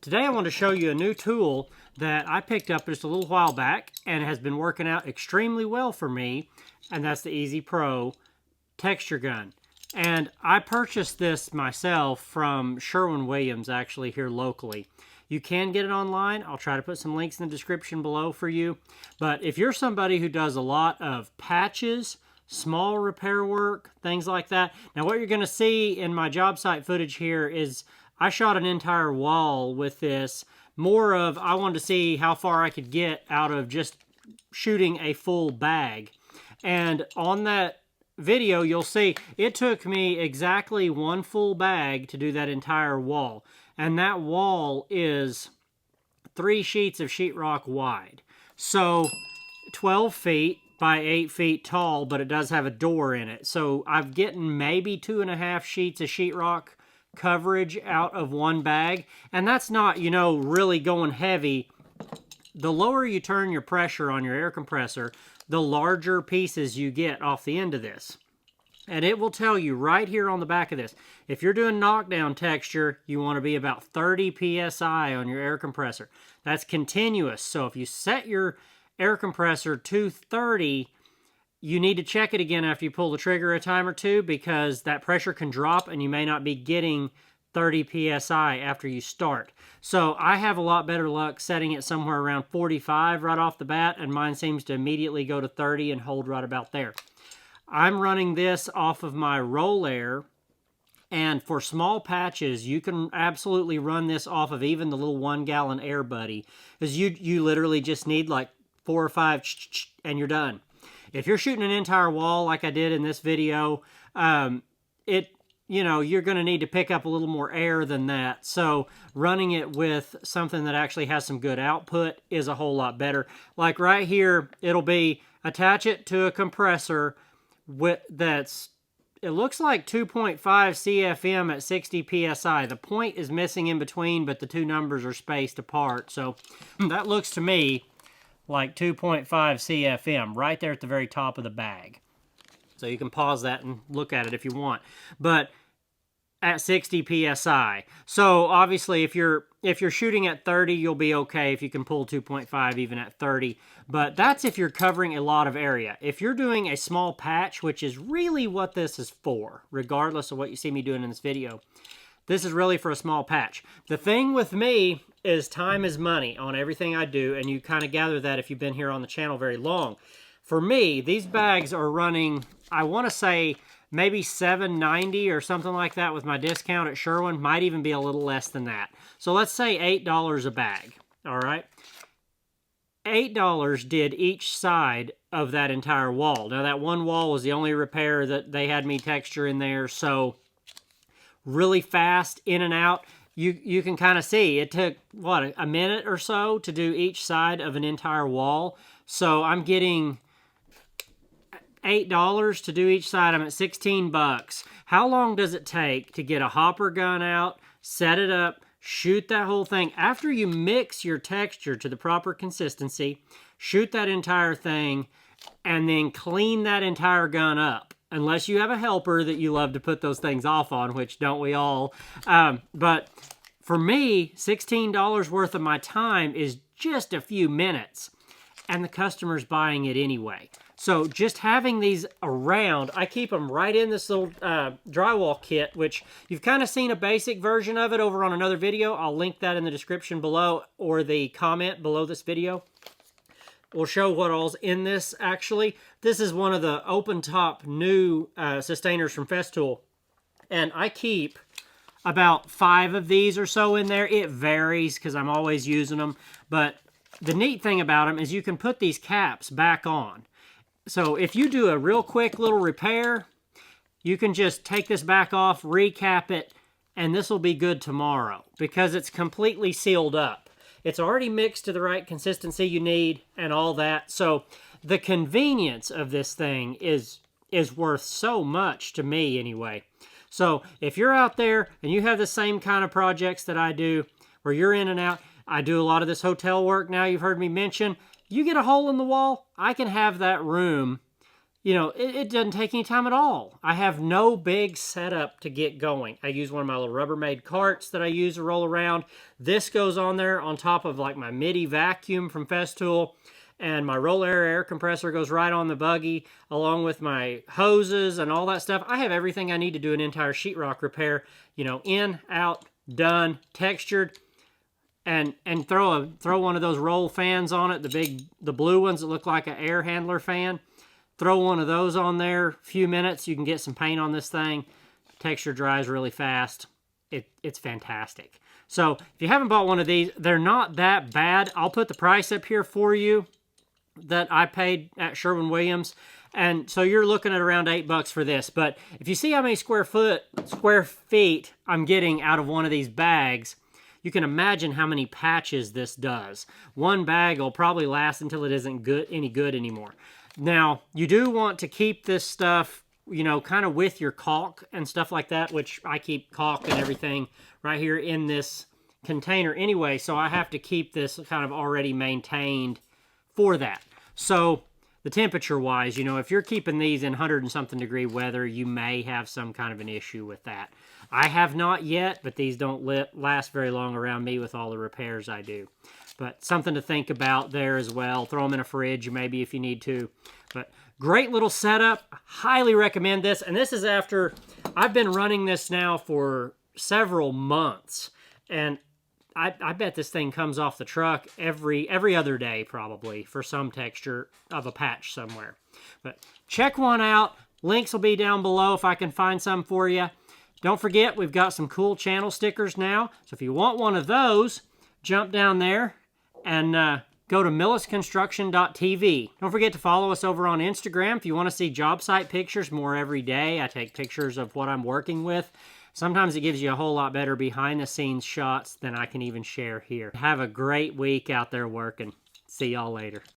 Today I want to show you a new tool that I picked up just a little while back and has been working out extremely well for me, and that's the Easy Pro texture gun. And I purchased this myself from Sherwin-Williams, actually here locally. You can get it online. I'll try to put some links in the description below for you. But if you're somebody who does a lot of patches, small repair work, things like that. Now what you're going to see in my job site footage here is I shot an entire wall with this. More of, I wanted to see how far I could get out of just shooting a full bag. And on that video, you'll see it took me exactly one full bag to do that entire wall. And that wall is 3 sheets of sheetrock wide. So 12 feet by 8 feet tall, but it does have a door in it. So I'm getting maybe 2.5 sheets of sheetrock coverage out of one bag, and that's not, you know, really going heavy. The lower you turn your pressure on your air compressor, the larger pieces you get off the end of this. And it will tell you right here on the back of this, if you're doing knockdown texture, you want to be about 30 psi on your air compressor. That's continuous. So if you set your air compressor to 30, you need to check it again after you pull the trigger a time or two, because that pressure can drop and you may not be getting 30 psi after you start. So I have a lot better luck setting it somewhere around 45 right off the bat, and mine seems to immediately go to 30 and hold right about there. I'm running this off of my roll air, and for small patches you can absolutely run this off of even the little 1 gallon air buddy, because you literally just need like 4 or 5 and you're done. If you're shooting an entire wall like I did in this video, you're going to need to pick up a little more air than that. So running it with something that actually has some good output is a whole lot better. Like right here, it'll be attach it to a compressor it looks like 2.5 CFM at 60 PSI. The point is missing in between, but the two numbers are spaced apart. So that looks to me like 2.5 CFM right there at the very top of the bag. So you can pause that and look at it if you want. But at 60 PSI. So obviously if you're shooting at 30, you'll be okay if you can pull 2.5 even at 30. But that's if you're covering a lot of area. If you're doing a small patch, which is really what this is for, regardless of what you see me doing in this video, this is really for a small patch. The thing with me is time is money on everything I do, and you kind of gather that if you've been here on the channel very long. For me, these bags are running, I want to say, maybe $7.90 or something like that with my discount at Sherwin. Might even be a little less than that. So let's say $8 a bag, all right? $8 did each side of that entire wall. Now that one wall was the only repair that they had me texture in there, so really fast in and out. You can kind of see it took, what, a minute or so to do each side of an entire wall. So I'm getting $8 to do each side. I'm at 16 bucks. How long does it take to get a hopper gun out, set it up, shoot that whole thing? After you mix your texture to the proper consistency, shoot that entire thing, and then clean that entire gun up. Unless you have a helper that you love to put those things off on, which don't we all? But for me, $16 worth of my time is just a few minutes, and the customer's buying it anyway. So just having these around, I keep them right in this little drywall kit, which you've kind of seen a basic version of it over on another video. I'll link that in the description below or the comment below this video. We'll show what all's in this, actually. This is one of the open top new sustainers from Festool. And I keep about 5 of these or so in there. It varies because I'm always using them. But the neat thing about them is you can put these caps back on. So if you do a real quick little repair, you can just take this back off, recap it, and this will be good tomorrow because it's completely sealed up. It's already mixed to the right consistency you need and all that. So the convenience of this thing is worth so much to me anyway. So if you're out there and you have the same kind of projects that I do, where you're in and out, I do a lot of this hotel work now, you've heard me mention. You get a hole in the wall, I can have that room you know, it doesn't take any time at all. I have no big setup to get going. I use one of my little Rubbermaid carts that I use to roll around. This goes on there on top of like my MIDI vacuum from Festool, and my roll air compressor goes right on the buggy along with my hoses and all that stuff. I have everything I need to do an entire sheetrock repair, you know, in, out, done, textured. And throw one of those roll fans on it, the blue ones that look like an air handler fan. Throw one of those on there, a few minutes, you can get some paint on this thing. Texture dries really fast. It's fantastic. So if you haven't bought one of these, they're not that bad. I'll put the price up here for you that I paid at Sherwin-Williams. And so you're looking at around $8 for this. But if you see how many square feet I'm getting out of one of these bags, you can imagine how many patches this does. One bag will probably last until it isn't any good anymore. Now, you do want to keep this stuff, you know, kind of with your caulk and stuff like that, which I keep caulk and everything right here in this container anyway, so I have to keep this kind of already maintained for that. So, the temperature-wise, you know, if you're keeping these in 100 and something degree weather, you may have some kind of an issue with that. I have not yet, but these don't last very long around me with all the repairs I do. But something to think about there as well. Throw them in a fridge maybe if you need to. But great little setup. Highly recommend this. And this is after I've been running this now for several months. And I bet this thing comes off the truck every other day probably for some texture of a patch somewhere. But check one out. Links will be down below if I can find some for you. Don't forget, we've got some cool channel stickers now. So if you want one of those, jump down there and go to millisconstruction.tv. Don't forget to follow us over on Instagram if you want to see job site pictures more every day. I take pictures of what I'm working with. Sometimes it gives you a whole lot better behind-the-scenes shots than I can even share here. Have a great week out there working. See y'all later.